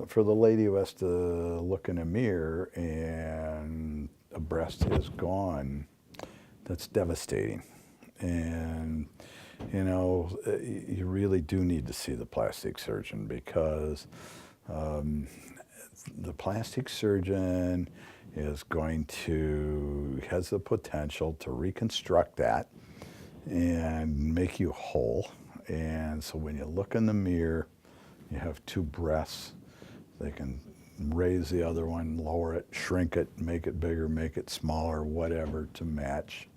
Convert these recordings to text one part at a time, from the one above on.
For the lady who has to look in a mirror and a breast is gone, that's devastating. And, you know, you really do need to see the plastic surgeon because the plastic surgeon is has the potential to reconstruct that and make you whole. And so when you look in the mirror, you have two breasts. They can raise the other one, lower it, shrink it, make it bigger, make it smaller, whatever to match.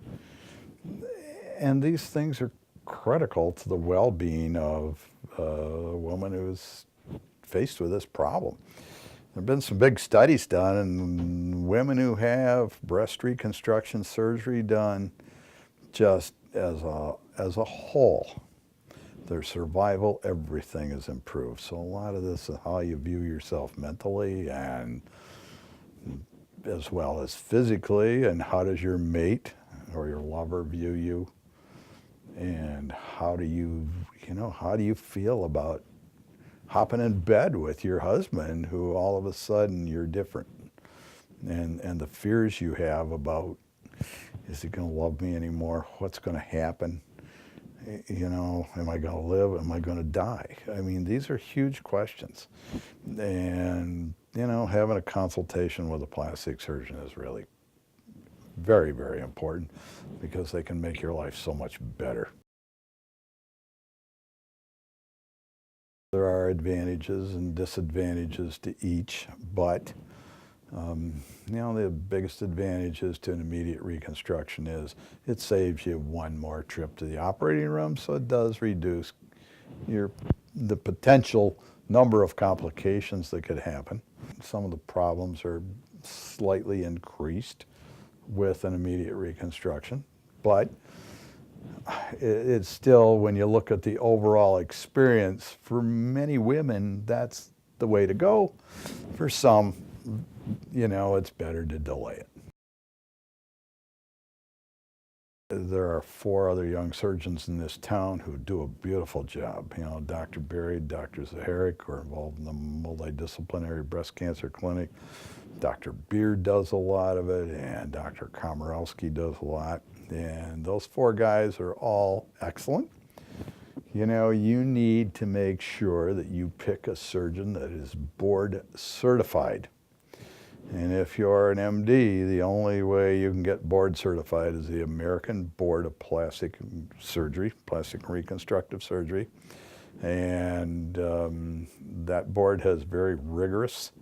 And these things are critical to the well-being of a woman who's faced with this problem. There have been some big studies done, and women who have breast reconstruction surgery done, just as a whole, their survival, everything is improved. So a lot of this is how you view yourself mentally and as well as physically, and how does your mate or your lover view you, and how do you feel about hopping in bed with your husband who all of a sudden you're different, and the fears you have about, is he going to love me anymore? What's going to happen? You know, am I going to live? Am I going to die? I mean, these are huge questions. And, you know, having a consultation with a plastic surgeon is really very, very important because they can make your life so much better. There are advantages and disadvantages to each, but you know, the biggest advantages to an immediate reconstruction is it saves you one more trip to the operating room, so it does reduce the potential number of complications that could happen. Some of the problems are slightly increased with an immediate reconstruction, but it's still, when you look at the overall experience, for many women, that's the way to go. For some, you know, it's better to delay it. There are 4 other young surgeons in this town who do a beautiful job. You know, Dr. Berry, Dr. Zaharik are involved in the multidisciplinary breast cancer clinic. Dr. Beard does a lot of it, and Dr. Komorowski does a lot. And those 4 guys are all excellent. You know, you need to make sure that you pick a surgeon that is board certified. And if you're an MD, the only way you can get board certified is the American Board of Plastic Surgery, Plastic and Reconstructive Surgery. And that board has very rigorous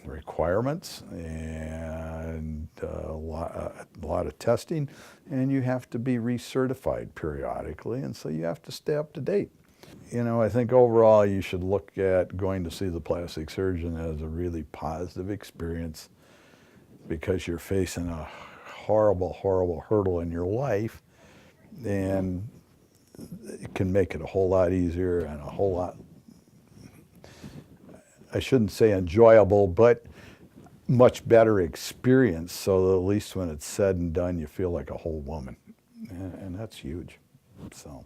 requirements and a lot of testing, and you have to be recertified periodically, and so you have to stay up to date. You know, I think overall you should look at going to see the plastic surgeon as a really positive experience because you're facing a horrible, horrible hurdle in your life, and it can make it a whole lot easier and a whole lot, I shouldn't say enjoyable, but much better experience, so that at least when it's said and done, you feel like a whole woman, and that's huge. So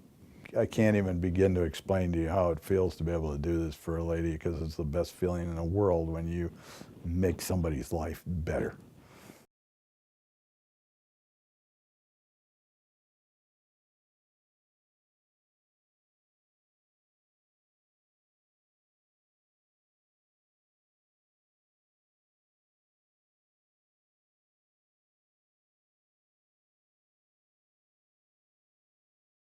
I can't even begin to explain to you how it feels to be able to do this for a lady, because it's the best feeling in the world when you make somebody's life better.